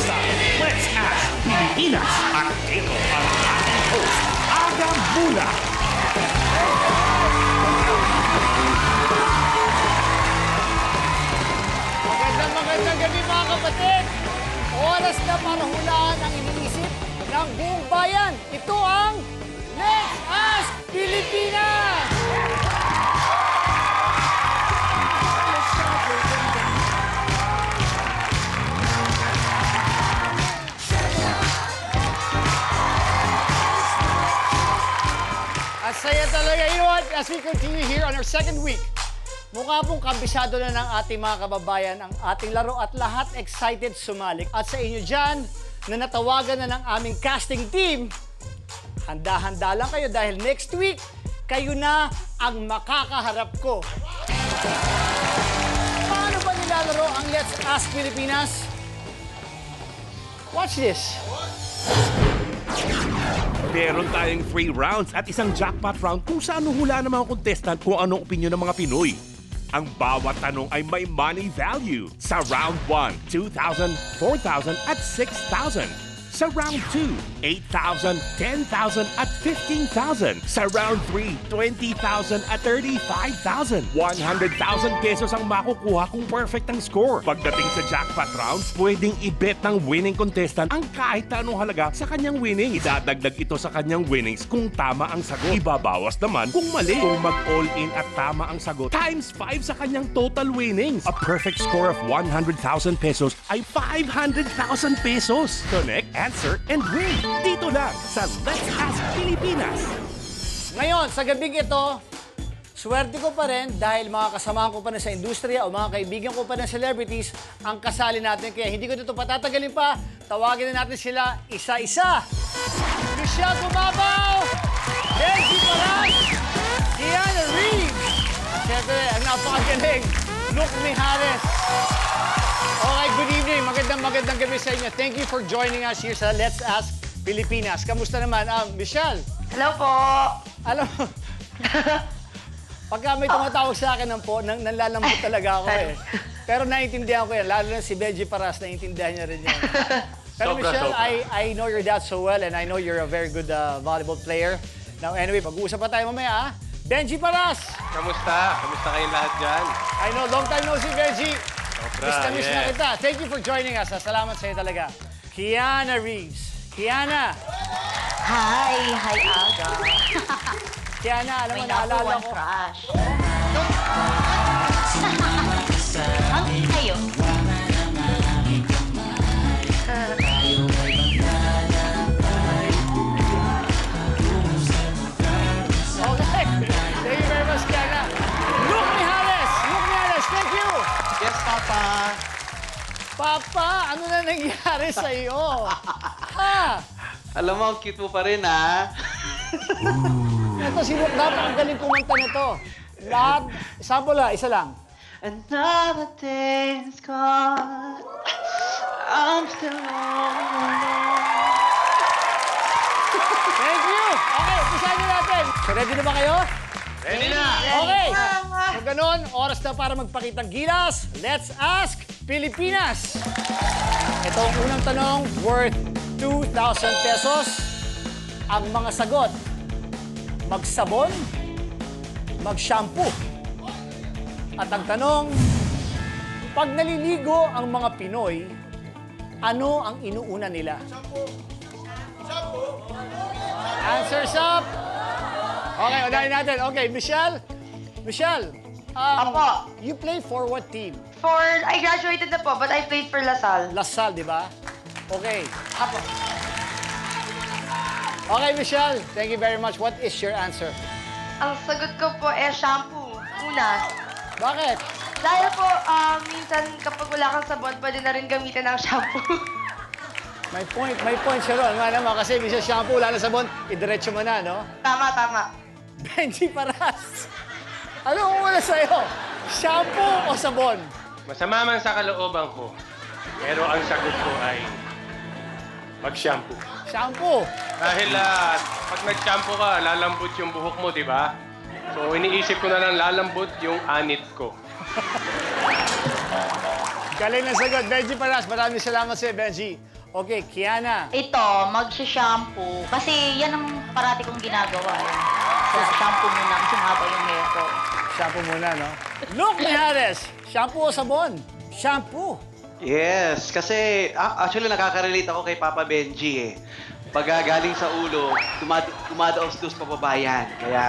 sa Let's Ask Pilipinas. At ito ang ating host, Aga Bula. Magandang gabi mga kapatid. Oras na para hulaan ang iniisip ng buong bayan. Ito ang Let's Ask Pilipinas! At saya talaga, you know what? As we continue here on our second week, mukha pong kabisado na ng ating mga kababayan ang ating laro at lahat excited sumalik. At sa inyo dyan, na natawagan na ng aming casting team, handa-handa lang kayo dahil next week, kayo na ang makakaharap ko. Paano ba nilalaro ang Let's Ask Pilipinas? Watch this. Meron tayong 3 rounds at isang jackpot round kung saan hula ng mga contestant kung anong opinion ng mga Pinoy. Ang bawat tanong ay may money value. Sa round 1, 2,000, 4,000 at 6,000. Sa round 2, 8,000, 10,000 at 15,000. Sa round 3, 20,000 at 35,000. 100,000 pesos ang makukuha kung perfect ang score. Pagdating sa jackpot rounds, pwedeng i-bet ng winning contestant ang kahit anong halaga sa kanyang winnings. Idadagdag ito sa kanyang winnings kung tama ang sagot. Ibabawas naman kung mali. Kung mag-all-in at tama ang sagot, times 5 sa kanyang total winnings. A perfect score of 100,000 pesos ay 500,000 pesos. Connect, answer, and win. Dito lang sa Let's Ask Pilipinas. Ngayon, sa gabing ito, swerte ko pa rin dahil mga kasamahan ko pa rin sa industriya o mga kaibigan ko pa rin celebrities ang kasali natin. Kaya hindi ko dito patatagalin pa. Tawagin na natin sila isa-isa. Michelle Gumabaw, Benji Paras, Kiana Reeves, at syempre, ang napakagaling, Luke Mijares. Okay, good evening. Magandang gabi sa inyo. Thank you for joining us here sa Let's Ask Pilipinas. Kamusta naman? Michelle? Hello po! Alam mo, pagka may tumatawag sa akin nanlalambot talaga ako eh. Pero naiintindihan ko yan. Lalo na si Benji Paras, naiintindihan niya rin yan. Pero Michelle, I know your dad so well and I know you're a very good volleyball player. Now anyway, pag-uusap pa tayo mamaya. Benji Paras! Kamusta? Kamusta kayong lahat dyan? I know, long time no see, Benji. Sobra, Miss na kita. Thank you for joining us. Salamat sa iyo talaga. Kiana Reeves. Kiana! Hi! Hi, Aga! Kiana, alam mo, My naalala number one ko. crush. Ang kayo? Okay. Thank you very much, Kiana. Luke Mijares! Luke Mijares, thank you! Yes, Papa. Papa, ano na nangyari sa iyo? Ha? Alam mo, ang cute mo pa rin, ha? Ito, si Luke, napakagaling kumanta nito. Lahat, sample lang, isa lang. Another day is gone. I'm still alone. Thank you! Okay, umpisahan na natin. So, ready na ba kayo? Ready na! Okay. So, ganun, oras na para magpakitang gilas. Let's Ask Pilipinas. Ito ang unang tanong, worth 2,000 pesos. Ang mga sagot, magsabon, mag-shampoo. At ang tanong, pag naliligo ang mga Pinoy, ano ang inuuna nila? Answers up! Okay, unahin natin. Okay, Michelle. Michelle, Apo. you play for what team? I graduated na po, but I played for Lasal. Lasal, di ba? Okay. Apo. Okay, Michelle. Thank you very much. What is your answer? Ang sagot ko po shampoo. Una. Bakit? Dahil po, minsan kapag wala kang sabon, pwede na rin gamitin ng shampoo. May point siya ron. Nga naman, kasi minsan shampoo, wala na sabon, idiretso mo na, no? Tama, tama. Benji Paras. Ano ang una sa'yo? Shampoo o sabon? Masama man sa kalooban ko, pero ang sagot ko ay mag-shampoo. Shampoo. Dahil pag nag-shampoo ka, lalambot yung buhok mo, di ba? So iniisip ko na lang lalambot yung anit ko. Galing na sagot. Benji Paras, maraming salamat sa'yo, Benji. Okay, Kiana. Ito, mag-shampoo. Kasi yan ang parati kong ginagawa. Shampoo muna kasi mahaba yung hair ko. Shampoo muna, no? Luke Mijares, shampoo o sabon? Shampoo. Yes, kasi actually nakaka-relate ako kay Papa Benji eh. Pag galing sa ulo, dumadaos-dos pababa yan. Kaya,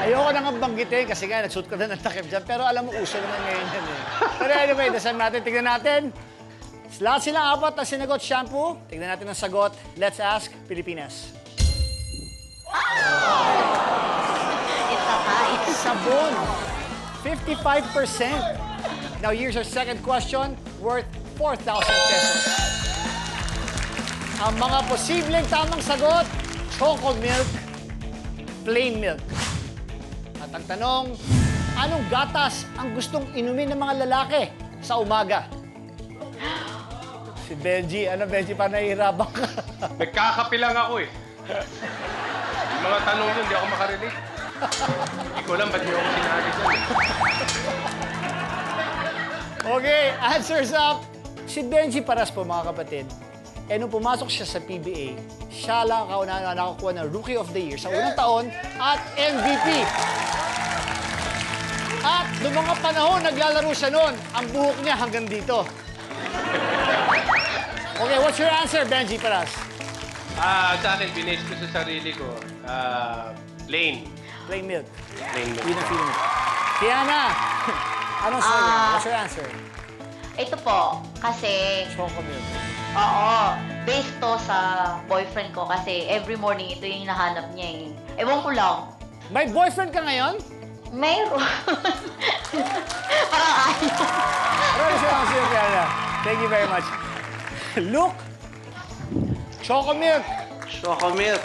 Ayoko na nga banggitin kasi nga nagsuot ka na ng takip dyan. Pero alam mo, uso naman ngayon yan eh. Pero anyway, dasal natin. Tignan natin. Lahat silang apat na sinagot shampoo. Tignan natin ang sagot. Let's ask Pilipinas. It's a high. Sabon. 55%. Now, here's our second question, worth 4,000 pesos. Ang mga posibleng tamang sagot, choco milk, plain milk. At ang tanong, anong gatas ang gustong inumin ng mga lalaki sa umaga? Si Benji, Benji, pa nahihirapan ka? Nagkakape lang ako eh. Yung mga tanong yun, di ako makarelate. Hindi ko alam ba't niyo ako sinabi dyan. Okay, answers up. Si Benji Paras po, mga kapatid. Nung pumasok siya sa PBA, siya lang kauna na nakakuha ng Rookie of the Year sa unang taon at MVP. At noong mga panahon, naglalaro siya noon. Ang buhok niya hanggang dito. Okay, what's your answer, Benji Paras? Sa akin, binase ko sa sarili ko. Plain. Plain milk. Plain milk. Yun ang feeling mo. Kiana, anong sa'yo? What's your answer? Ito po, kasi, Choco milk. oo, based to sa boyfriend ko kasi every morning ito yung hinahanap niya eh. Ewan ko lang. May boyfriend ka ngayon? Mayroon. Parang ayaw. Maraming salamat sa'yo, Kiana. Thank you very much. Luke, Choco milk. Choco milk.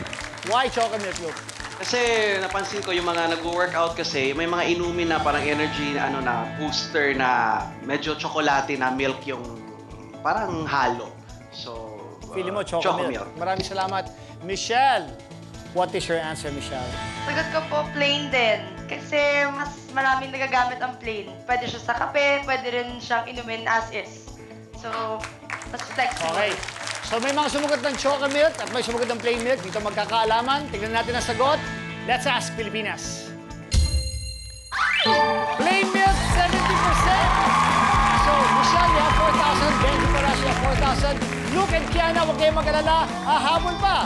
Why choco milk, Luke? Kasi napansin ko yung mga nag-workout kasi, may mga inumin na parang energy na booster na medyo tsokolate na milk yung parang halo. So, Feeling mo, choco milk. Maraming salamat. Michelle, what is your answer, Michelle? Sagot ko po, plain din. Kasi mas maraming nagagamit ang plain. Pwede siya sa kape, pwede rin siyang inumin as is. So, mas flexible. Okay. So may mga sumugot ng choco milk at may sumugot ng plain milk. Dito magkakaalaman. Tignan natin ang sagot. Let's ask Pilipinas. Plain milk, 70%. So, Michelle, you have 4,000. Benji Paras, you have 4,000. Luke and Kiana, huwag kayong mag-alala. Hahabol pa.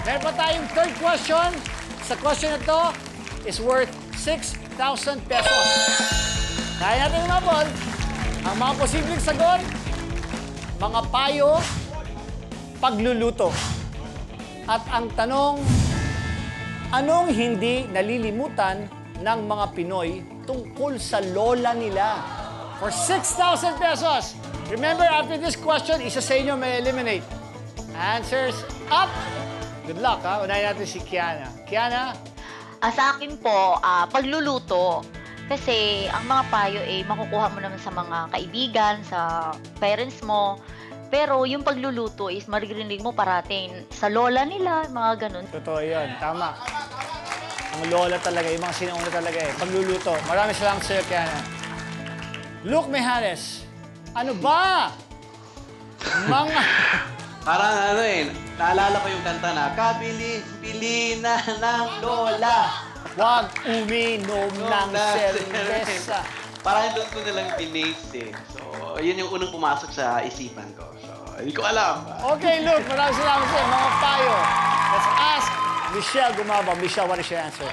Meron pa tayong third question. Sa question na to is worth 6,000 pesos. Kaya natin umabol. Ang mga posibleng sagot, mga payo, pagluluto. At ang tanong, anong hindi nalilimutan ng mga Pinoy tungkol sa lola nila? For 6,000 pesos. Remember, after this question, isa sa inyo may eliminate. Answers up. Good luck, ha? Unahin natin si Kiana. Kiana? Sa akin po, pagluluto. Kasi ang mga payo makukuha mo naman sa mga kaibigan, sa parents mo. Pero yung pagluluto is maririnig mo parating sa lola nila, mga ganun. Totoo yun. Tama. Ang lola talaga, yung mga sinauna talaga Pagluluto. Maraming salamat sa'yo, Kiana. Luke Mijares, ano ba? Mga... Parang naalala ko yung kanta na, Kabilis-bili na ng lola. Huwag uminom ng serbesa. Parang doon ko nilang binase eh. So, yun yung unang pumasok sa isipan ko. So, hindi ko alam. Okay, Luke, maraming salamat sa'yo. Mga payo. Let's ask Michelle Gumabang. Michelle, what is your answer?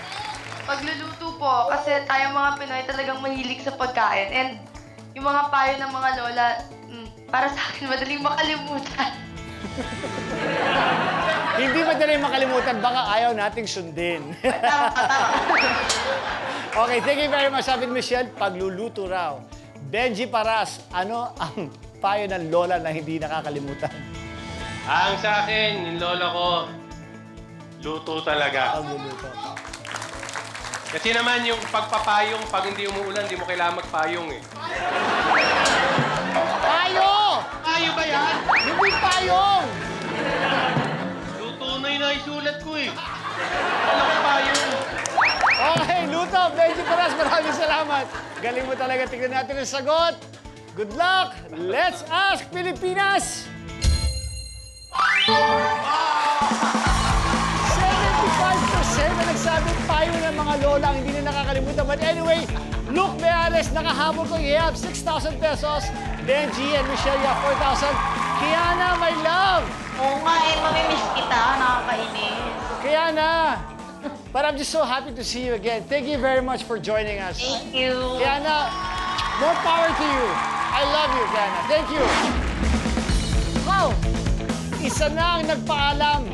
Pagluluto po, kasi tayo mga Pinoy talagang mahilig sa pagkain. And yung mga payo ng mga lola, para sa akin, madaling makalimutan. Hindi madaling makalimutan, baka ayaw nating sundin. Okay, thank you very much. Sabi ni Michelle, pagluluto raw. Benji Paras, ano ang payo ng lola na hindi nakakalimutan? Ang sa akin, yung lola ko, luto talaga. Pagluluto. Kasi naman yung pagpapayong, pag hindi umuulan, hindi mo kailangan magpayong eh. Payo! Payo ba yan? Hindi payong! Luto na yung naisulat ko eh. Wala ko payong. Okay, luto. Benji Paras, maraming salamat. Galing mo talaga. Tignan natin ang sagot. Good luck! Let's ask Pilipinas! 75% na nagsabing payo ng mga lola ang hindi na nakakalimutan. But anyway, Luke Meales, nakahabol ko. You have 6,000 pesos. Benji and Michelle, you have 4,000. Kiana, my love! Oo nga eh, mamimiss kita. Nakakainis. Kiana! But I'm just so happy to see you again. Thank you very much for joining us. Thank you. Kiana, more power to you. I love you, Kiana. Thank you. Wow! Isa na ang nagpaalam.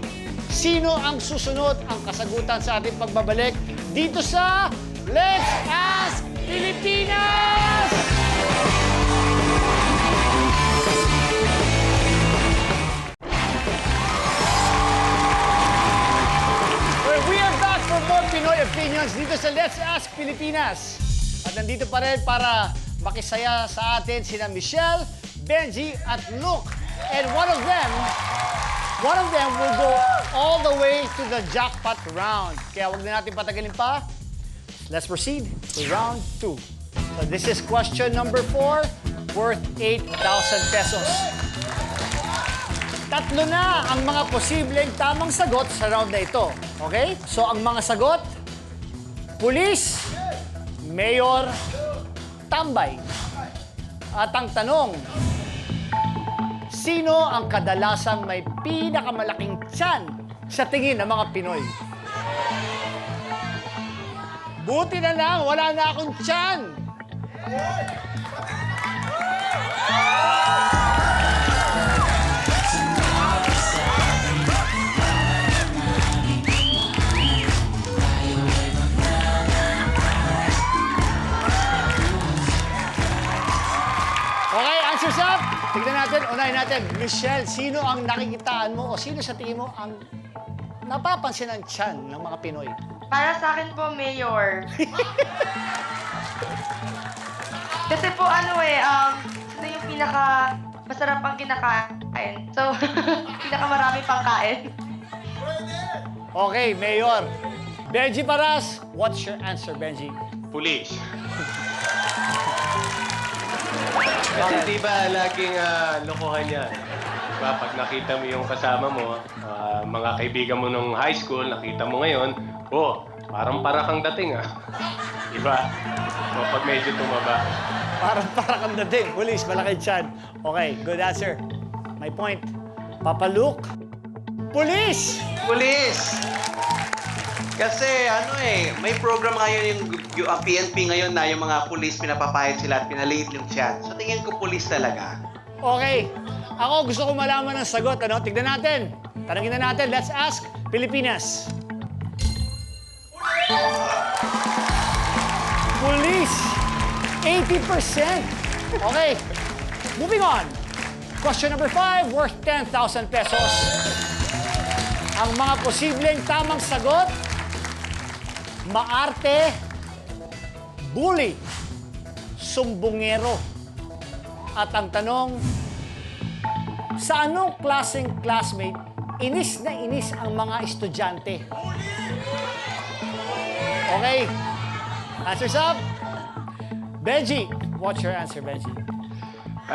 Sino ang susunod ang kasagutan sa ating pagbabalik dito sa Let's Ask Pilipinas! We are back for more Pinoy opinions dito sa Let's Ask Pilipinas. At nandito pa rin para makisaya sa atin sina Michelle, Benji at Luke. And one of them will go all the way to the jackpot round. Kaya wag na natin patagalin pa. Let's proceed to round 2. So this is question number 4, worth 8,000 pesos. Tatlo na ang mga posibleng tamang sagot sa round na ito. Okay? So ang mga sagot, pulis, mayor, tambay. At ang tanong, sino ang kadalasang may pinakamalaking tiyan sa tingin ng mga Pinoy? Buti na lang, wala na akong tiyan. Okay, answers up. Tignan natin, unahin natin. Michelle, sino ang nakikitaan mo o sino sa tingin mo ang napapansin ng tiyan ng mga Pinoy? Para sa akin po, Mayor. Kasi po ito yung masarap ang kinakain. So, pinakamarami pang kain. Okay, Mayor. Benji Paras, what's your answer, Benji? Pulis. Kasi di ba laging lokohan yan? Diba, pag nakita mo yung kasama mo, mga kaibigan mo nung high school, nakita mo ngayon, parang para kang dating Diba? So, pag medyo tumaba. Parang kang dating. Pulis, malaki tiyan. Okay, good answer. My point. Papa Luke, pulis! Pulis! Kasi may program ngayon yung PNP ngayon na yung mga pulis pinapapayat sila at pinaliit yung tiyan. So tingin ko pulis talaga. Okay. Ako gusto ko malaman ng sagot. Tignan natin. Tanungin na natin. Let's ask Pilipinas. Police. 80%. Okay. Moving on. Question number 5, worth 10,000 pesos. Ang mga posibleng tamang sagot, maarte, bully, sumbongero. At ang tanong, sa anong klaseng classmate inis na inis ang mga estudyante? Okay. Answers up. Benji, what's your answer, Benji?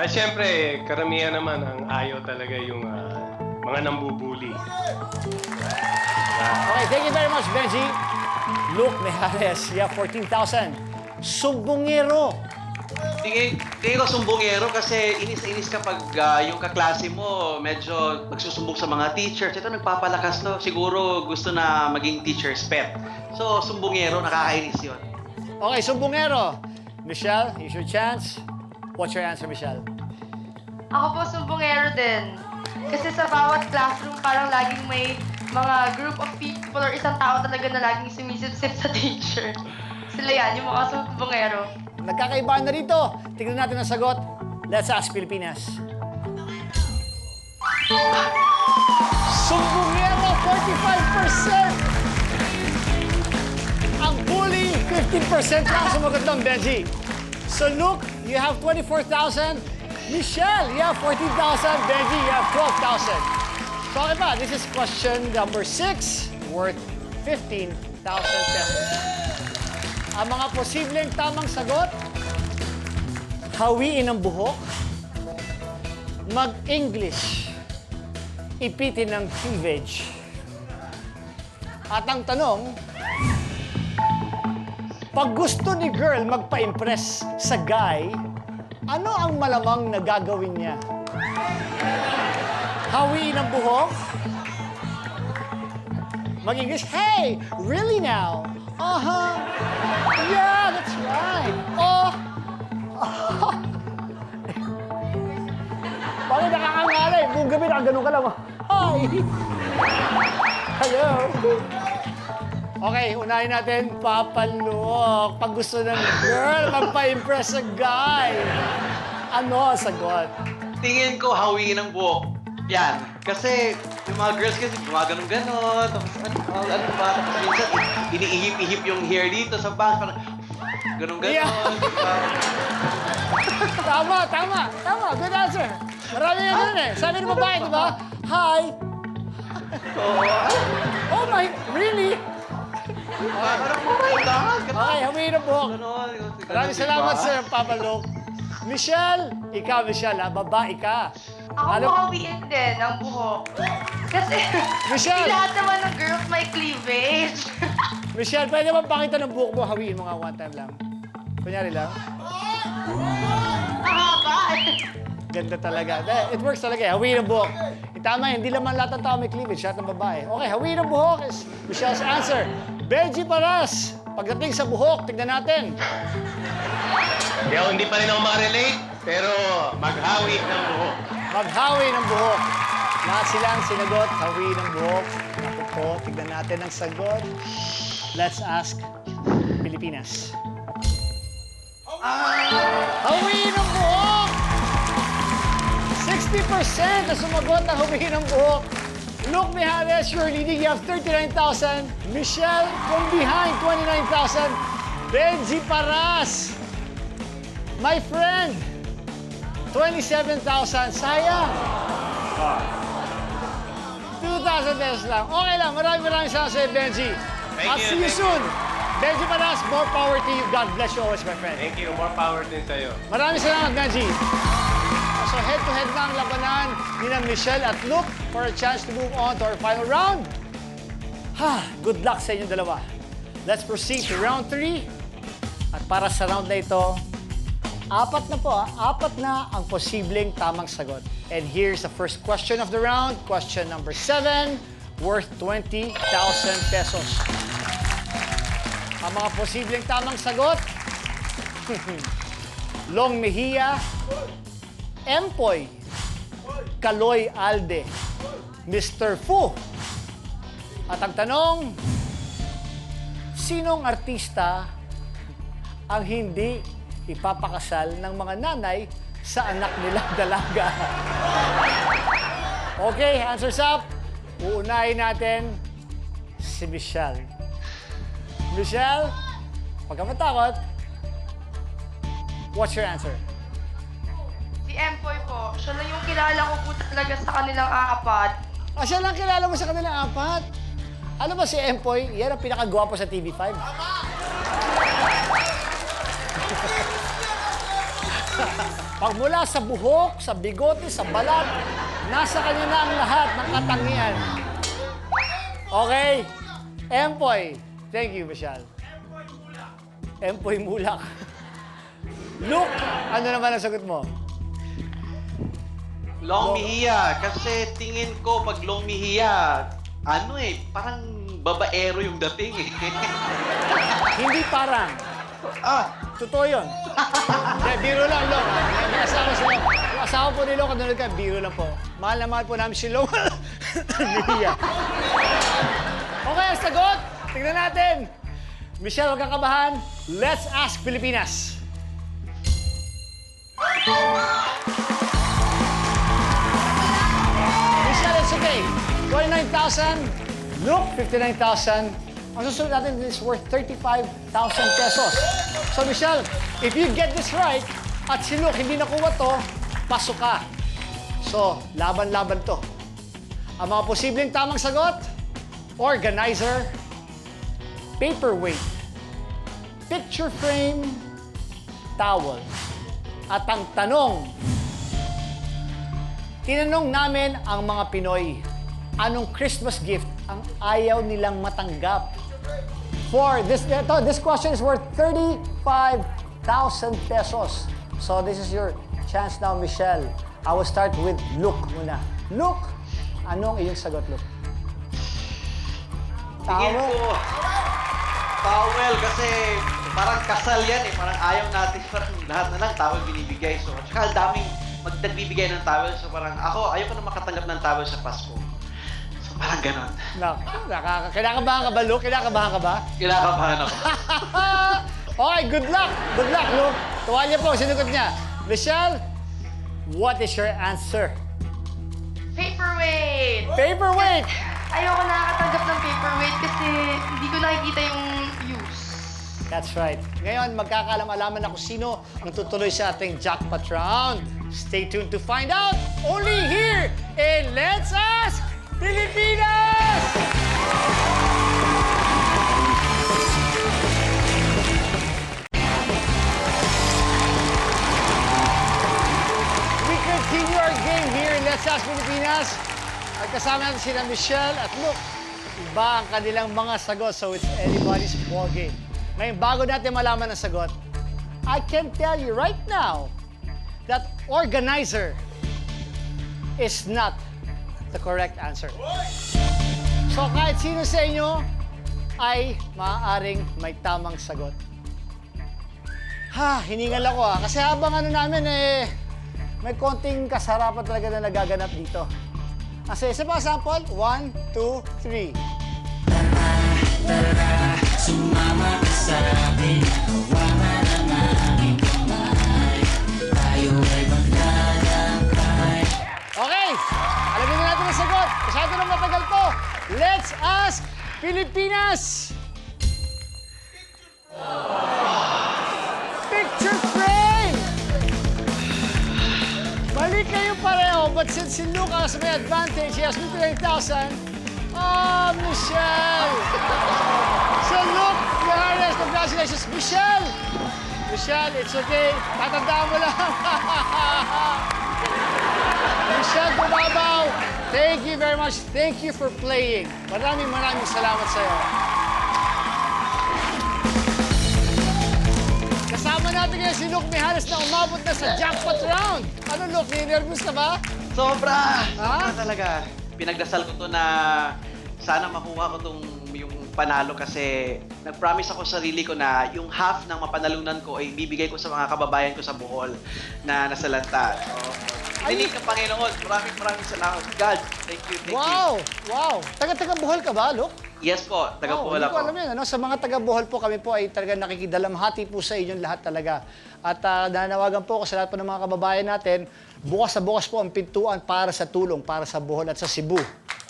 Siyempre, karamihan naman ang ayaw talaga yung mga nambubuli. Okay, thank you very much, Benji. Luke Mejares, you have 14,000. Sumbongero. Tingin ko sumbongero kasi inis-inis kapag yung kaklase mo medyo magsusumbong sa mga teachers. Ito nagpapalakas to. Siguro gusto na maging teacher's pet. So, sumbongero, nakakainis yun. Okay, sumbongero. Michelle, here's your chance. What's your answer, Michelle? Ako po, sumbongero din. Kasi sa bawat classroom, parang laging may mga group of people or isang tao talaga na laging sumisip-sip sa teacher. Sila yan, yung mga sumbongero. Nagkakaibahan na rito. Tignan natin ang sagot. Let's ask Pilipinas. Sumbongero, 45%! Ang bully, 15% lang sumagot ng Benji. So Luke, you have 24,000. Michelle, you have 14,000. Benji, you have 12,000. So okay pa, this is question number 6, worth 15,000 pesos. Ang mga posibleng tamang sagot, hawiin ang buhok, mag-English, ipitin ng cleavage. At ang tanong, pag gusto ni girl magpa-impress sa guy, ano ang malamang na gagawin niya? Hawiin ang buhok, mag-English, hey, really now? Uh-huh. Yeah, that's right. Oh. Bakit nakakangalay? Buong gabi nakaganon ka lang. Hi. Hello. Okay, unahin natin, papalok. Pag gusto ng girl, magpa-impress sa guy. Ano ang sagot? Tingin ko hawiin ang buhok. Yan. Kasi yung mga girls kasi gumaganon-ganon. Tapos ano ba? Tapos minsan iniihip-ihip yung hair dito sa back. Parang ganon-ganon. Yeah. Diba? Tama. Good answer. Marami nga ganun eh. Sabi ng babae, di ba? Hi. Oh my, really? Parang oh my God. Okay, hawiin ang buhok. Ganon. Maraming salamat, Sir Papalok. Michelle, ikaw, Michelle, ha? Babae ka. Ako hawiin din ang buhok. Kasi Michelle! di lahat naman ng girls may cleavage. Michelle, pwede ba pakita ng buhok mo? Hawiin mo nga one time lang. Kunyari lang. Mahaba. Ganda talaga. It works talaga eh. Hawiin ang buhok. Tama, hindi naman lahat ng tao may cleavage, lahat ng babae. Okay, hawiin ang buhok is Michelle's answer. Benji Paras, pagdating sa buhok, tignan natin. Hindi pa rin ako makarelate, pero maghawi ng buhok. Maghawi ng buhok. Lahat silang sinagot, hawi ng buhok. Ako po, tignan natin ang sagot. Let's ask Pilipinas. Hawi ng buhok! 60% na sumagot na hawi ng buhok. Luke Mijares, you're leading. You have 39,000. Michelle from behind, 29,000. Benji Paras, my friend, 27,000. Sayang. 2,000 pesos lang. Okay lang. Maraming salamat sa'yo, Benji. I'll see you soon. Benji Paras, more power to you. God bless you always, my friend. Thank you. More power din sa'yo. Maraming salamat, Benji. So head-to-head na ang labanan ni Michelle at Luke for a chance to move on to our final round. Good luck sa inyong dalawa. Let's proceed to round 3. At para sa round na ito, apat na ang posibleng tamang sagot. And here's the first question of the round. Question number 7, worth 20,000 pesos. Ang mga posibleng tamang sagot, Long Mejia, Empoy, Kaloy Alde, Mr. Fu. At ang tanong, sinong artista ang hindi ipapakasal ng mga nanay sa anak nilang dalaga? Okay, answers up. Uunahin natin si Michelle. Michelle, huwag ka matakot. What's your answer? Si Empoy po, siya lang yung kilala ko po talaga sa kanilang apat. Siya lang kilala mo sa kanilang apat. Ano ba si Empoy? Yan ang pinakagwapo sa TV5. Pagmula sa buhok, sa bigote, sa balat, nasa kanya na ang lahat ng katangian. Okay? Empoy. Thank you, Michelle. Empoy Mulak. Luke, ano naman ang sagot mo? Long Mejia. Kasi tingin ko pag Long Mejia, parang babaero yung dating eh. Hindi parang. Totoo yun. Biro lang, Long. May asawa sila. Yung asawa po ni Long, kanunod ka, biro lang po. Mahal na mahal po namin si Long. Mejia. Okay, ang sagot. Tignan natin. Michelle, huwag kang kabahan. Let's ask Pilipinas. Michelle, it's okay. 29,000. Luke, 59,000. Ang susunod natin is worth 35,000 pesos. So, Michelle, if you get this right, at si Luke hindi nakuha to, pasok ka. So, laban-laban to. Ang mga posibleng tamang sagot, organizer, paperweight, picture frame, towel. At ang tanong, tinanong namin ang mga Pinoy, anong Christmas gift ang ayaw nilang matanggap? For this question is worth 35,000 pesos. So this is your chance now, Michelle. I will start with Luke muna. Luke, anong iyong sagot, Luke? Tingin ko, towel kasi parang kasal yan eh. Parang ayaw natin, parang lahat na lang towel binibigay. So, at saka daming nagbibigay ng towel. So parang ako, ayaw ko na makatanggap ng towel sa Pasko. So parang ganon. Kinakabahan ka ba, Luke? Kinakabahan ka ba? Kinakabahan ako. Okay, good luck! Good luck, Luke! Tuwalya po, sinugot niya. Michelle, what is your answer? Paperweight! Paperweight! Ayoko nakakatanggap ng paperweight kasi hindi ko nakikita yung use. That's right. Ngayon, magkakalam-alaman na kung sino ang tutuloy sa ating jackpot round. Stay tuned to find out only here in Let's Ask Pilipinas! We continue our game here in Let's Ask Pilipinas. At kasama natin sila Michelle at Luke. Iba ang kanilang mga sagot, so it's anybody's ball game. Ngayon, bago natin malaman ang sagot, I can tell you right now that organizer is not the correct answer. So kahit sino sa inyo ay maaaring may tamang sagot. Hiningal ako kasi habang namin may konting kasarapan talaga na nagaganap dito. Kasi isa pa sample, 1, 2, 3. Sumama ka sa akin, hawakan ang aking kamay. Tayo ay maglalakbay. Okay, alamin na natin ang sagot. Masyado nang matagal to. Let's Ask Pilipinas! Picture frame! Mali kayo pareho, but since si Lucas may advantage, he has 59,000. Michelle! So look, your highness, congratulations, Michelle! Michelle, it's okay. Tatandaan mo lang. Michelle Bumabaw, thank you very much. Thank you for playing. Maraming salamat sa'yo. Kasama natin ngayon si Luke Mijares na umabot na sa jackpot round. Ano, Luke? Nervous ka ba? Sobra! Ha? Sobra talaga. Pinagdasal ko to na sana makuha ko yung panalo kasi nag-promise ako sa sarili ko na yung half ng mapanalunan ko ay bibigay ko sa mga kababayan ko sa Bohol na nasa lanta. So, dinig ng Panginoon. Maraming salamat. God, thank you. Wow! Wow! Taga Bohol ka ba, Luke? Yes po, taga Bohol Hindi ko ako. alam yan. Sa mga taga Bohol po, kami po ay talaga nakikidalamhati po sa inyong lahat talaga. At nanawagan po ako sa lahat po ng mga kababayan natin, bukas na bukas po ang pintuan para sa tulong, para sa Bohol at sa Cebu.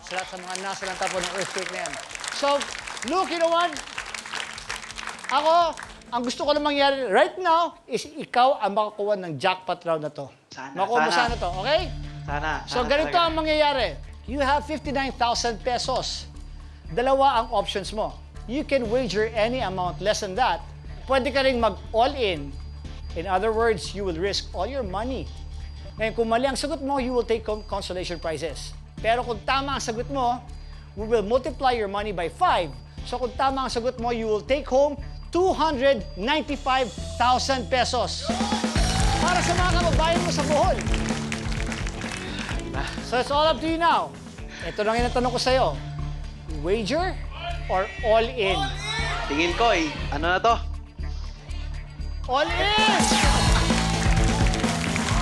Sa lahat sa mga nasa lanta po ng earthquake na yan. So, Luke, you know what? Ako, ang gusto ko na mangyari right now is ikaw ang makakuha ng jackpot round na to. Makuha mo sana to, okay? Sana. So, ganito ang mangyayari. You have 59,000 pesos. Dalawa ang options mo. You can wager any amount less than that. Pwede ka rin mag-all-in. In other words, you will risk all your money. Ngayon, kung mali ang sagot mo, you will take consolation prizes. Pero kung tama ang sagot mo, we will multiply your money by 5. So kung tama ang sagot mo, you will take home 295,000 pesos. Para sa mga kababayan mo sa Bohol. So it's all up to you now. Ito lang yung tanong ko sa'yo. Wager or all in? Tingin ko ano na to? All in!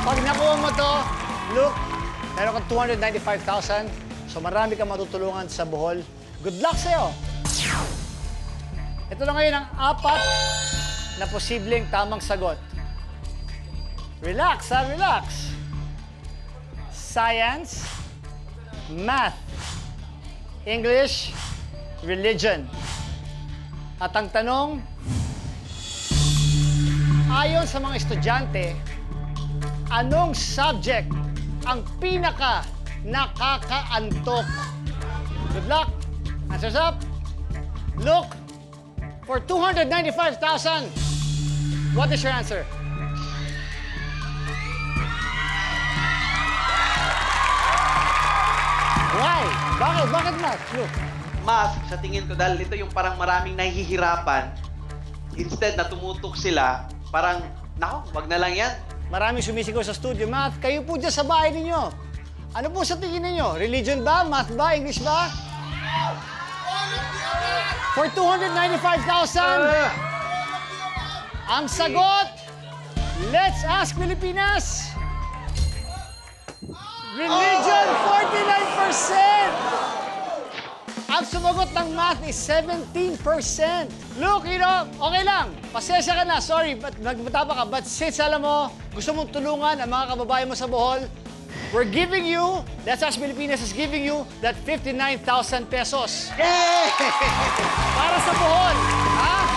Pag nakuha mo to, look, meron kang 295,000. So marami kang matutulungan sa Bohol. Good luck sa'yo! Ito na ngayon ang 4 na posibleng tamang sagot. Relax, relax. Science, math, English, religion. At ang tanong, ayon sa mga estudyante, anong subject ang pinaka nakakaantok? Good luck. Answers up. Look, for 295,000, what is your answer? Why? Bakit? Bakit math? Look. Math, sa tingin ko, dahil ito yung parang maraming nahihirapan, instead na tumutok sila, parang, nako, wag na lang yan. Maraming sumisigaw sa studio. Math, kayo po dyan sa bahay ninyo. Ano po sa tingin ninyo? Religion ba? Math ba? English ba? For 295,000, ang sagot, let's ask Pilipinas. Religion, 49%. Ang sumagot ng math is 17%. Look, okay lang. Pasensya ka na, sorry, nagmatapa ka. But since alam mo, gusto mong tulungan ang mga kababayan mo sa Bohol, we're giving you, Let's Ask Pilipinas is giving you that 59,000 pesos. Yay! Para sa Bohol, ha?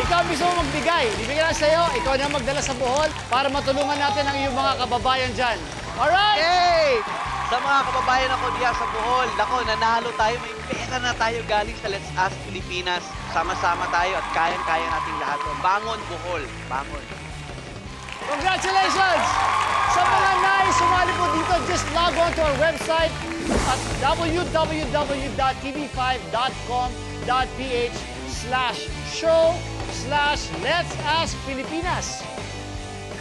Ikaw mismo magbigay. Bibigyan na sa'yo, ikaw na magdala sa Bohol para matulungan natin ang iyong mga kababayan dyan. Alright? Yay! Sa mga kababayan ako diya sa Bohol, nako, nanalo tayo, may pera na tayo galing sa Let's Ask Pilipinas. Sama-sama tayo at kayang-kaya nating lahat. Bangon, Bohol. Bangon. Congratulations! Sa mga nais sumali po dito, just log on to our website at www.tv5.com.ph/show/Let's Ask Pilipinas.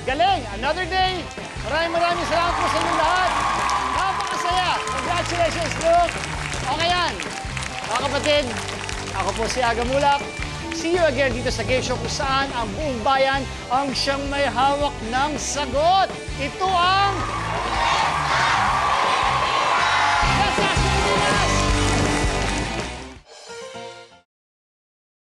Galing! Another day! Maraming salamat po sa inyong lahat. Napakasaya! Congratulations, Luke! Okay yan. Mga kapatid, ako po si Aga Mulak. See you again dito sa game show kung saan ang buong bayan ang siyang may hawak ng sagot. Ito ang